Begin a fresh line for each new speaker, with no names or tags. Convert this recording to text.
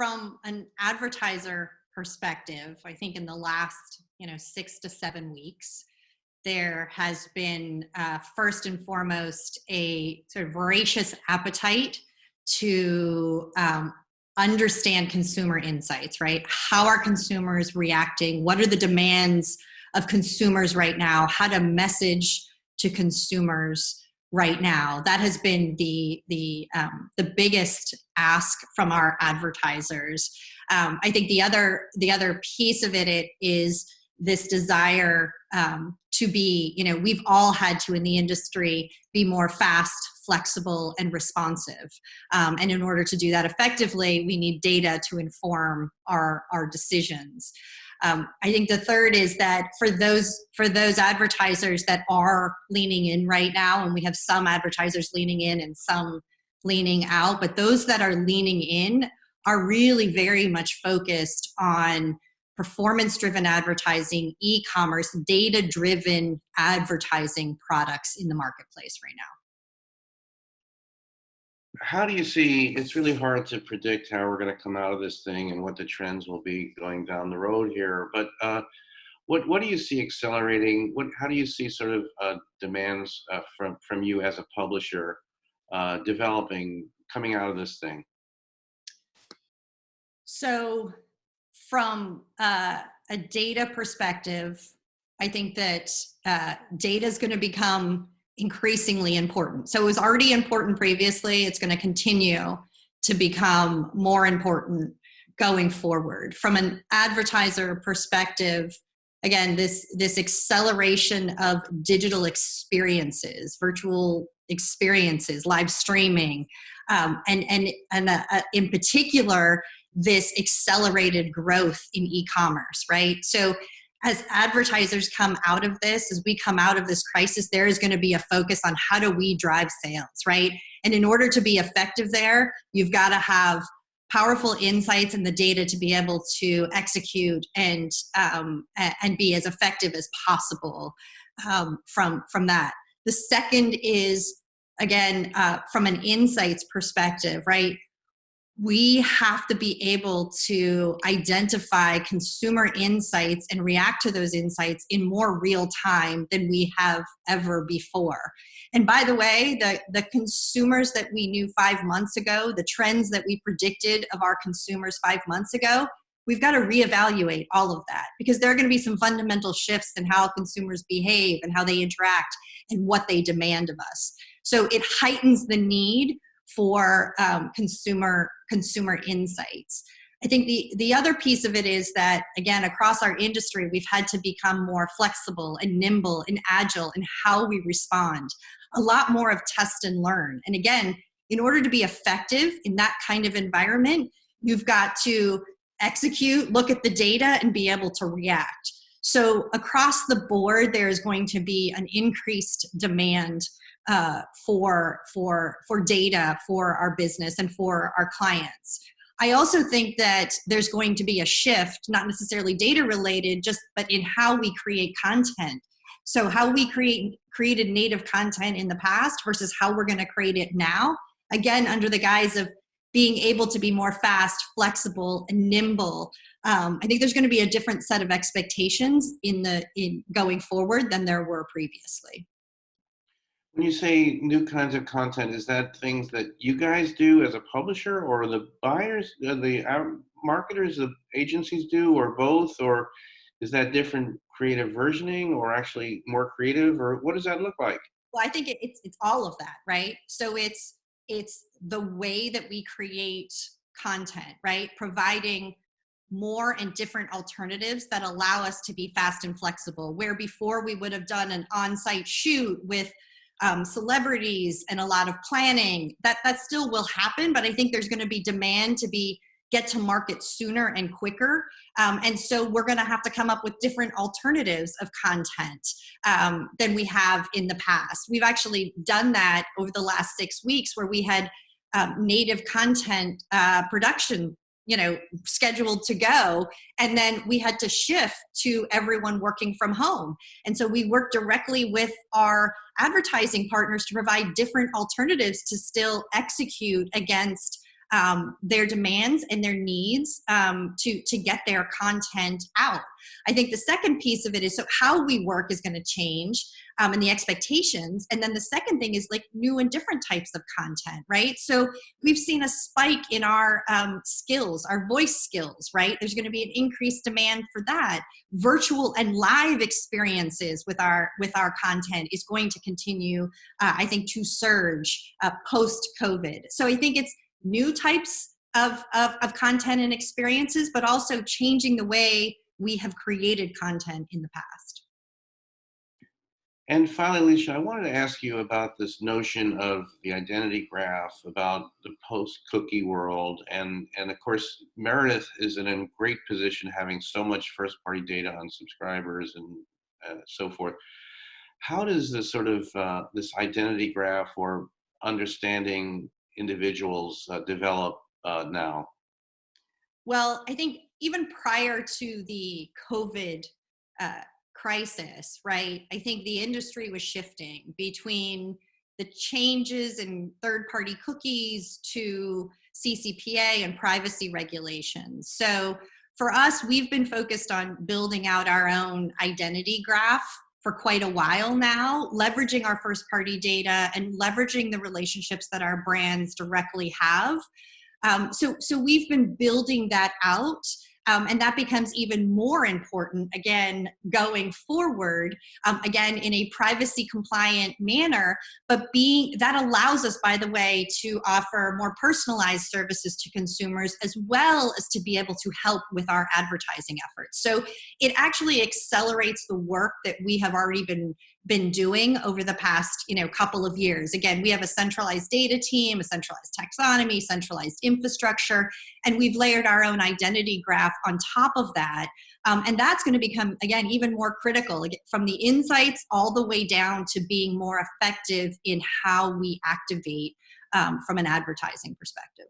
from an advertiser perspective, I think in the last 6 to 7 weeks, there has been first and foremost a sort of voracious appetite to understand consumer insights, right? How are consumers reacting? What are the demands of consumers right now? How to message to consumers right now? That has been the biggest ask from our advertisers. I think the other piece of it is this desire to be, we've all had to in the industry be more fast, flexible, and responsive. And in order to do that effectively, we need data to inform our decisions. I think the third is that for those advertisers that are leaning in right now, and we have some advertisers leaning in and some leaning out, but those that are leaning in are really very much focused on performance-driven advertising, e-commerce, data-driven advertising products in the marketplace right now.
How do you see, it's really hard to predict how we're going to come out of this thing and what the trends will be going down the road here, but what do you see accelerating? How do you see sort of demands from you as a publisher developing, coming out of this thing?
So from a data perspective, I think that data is going to become increasingly important. So it was already important previously. It's going to continue to become more important going forward. From an advertiser perspective, again, this acceleration of digital experiences, virtual experiences, live streaming, and in particular, this accelerated growth in e-commerce, right? So as advertisers come out of this, as we come out of this crisis, there is going to be a focus on how do we drive sales, right? And in order to be effective there, you've got to have powerful insights and the data to be able to execute and be as effective as possible from that. The second is, again, from an insights perspective, right? We have to be able to identify consumer insights and react to those insights in more real time than we have ever before. And by the way, the consumers that we knew 5 months ago, the trends that we predicted of our consumers 5 months ago, we've got to reevaluate all of that because there are going to be some fundamental shifts in how consumers behave and how they interact and what they demand of us. So it heightens the need for consumer insights. I think the other piece of it is that, again, across our industry, we've had to become more flexible and nimble and agile in how we respond. A lot more of test and learn. And again, in order to be effective in that kind of environment, you've got to execute, look at the data, and be able to react. So across the board, there is going to be an increased demand for data for our business and for our clients. I also think that there's going to be a shift, not necessarily data related, but in how we create content. So how we created native content in the past versus how we're going to create it now, again, under the guise of being able to be more fast, flexible, and nimble. I think there's going to be a different set of expectations in going forward than there were previously.
When you say new kinds of content, is that things that you guys do as a publisher, or the buyers, the marketers, the agencies do, or both? Or is that different creative versioning, or actually more creative, or what does that look like?
Well, I think it's all of that, right? So it's the way that we create content, right? Providing more and different alternatives that allow us to be fast and flexible, where before we would have done an on-site shoot with celebrities and a lot of planning. That still will happen, but I think there's going to be demand to get to market sooner and quicker. And so we're going to have to come up with different alternatives of content than we have in the past. We've actually done that over the last 6 weeks, where we had native content production scheduled to go. And then we had to shift to everyone working from home. And so we worked directly with our advertising partners to provide different alternatives to still execute against their demands and their needs to get their content out. I think the second piece of it is, so how we work is going to change, and the expectations. And then the second thing is like new and different types of content, right? So we've seen a spike in our skills, our voice skills, right? There's going to be an increased demand for that. Virtual and live experiences with our content is going to continue, I think, to surge post-COVID. So I think it's new types of content and experiences, but also changing the way we have created content in the past.
And finally, Alysia, I wanted to ask you about this notion of the identity graph, about the post-cookie world, and of course, Meredith is in a great position having so much first-party data on subscribers and so forth. How does this sort of this identity graph or understanding individuals develop now?
Well, I think even prior to the COVID crisis, right, I think the industry was shifting between the changes in third-party cookies to CCPA and privacy regulations. So for us, we've been focused on building out our own identity graph for quite a while now, leveraging our first-party data and leveraging the relationships that our brands directly have. So we've been building that out, and that becomes even more important, again, going forward, again, in a privacy compliant manner, but that allows us, by the way, to offer more personalized services to consumers, as well as to be able to help with our advertising efforts. So it actually accelerates the work that we have already been doing over the past couple of years. Again, we have a centralized data team, a centralized taxonomy, centralized infrastructure, and we've layered our own identity graph on top of that. And that's going to become, again, even more critical, from the insights all the way down to being more effective in how we activate from an advertising perspective.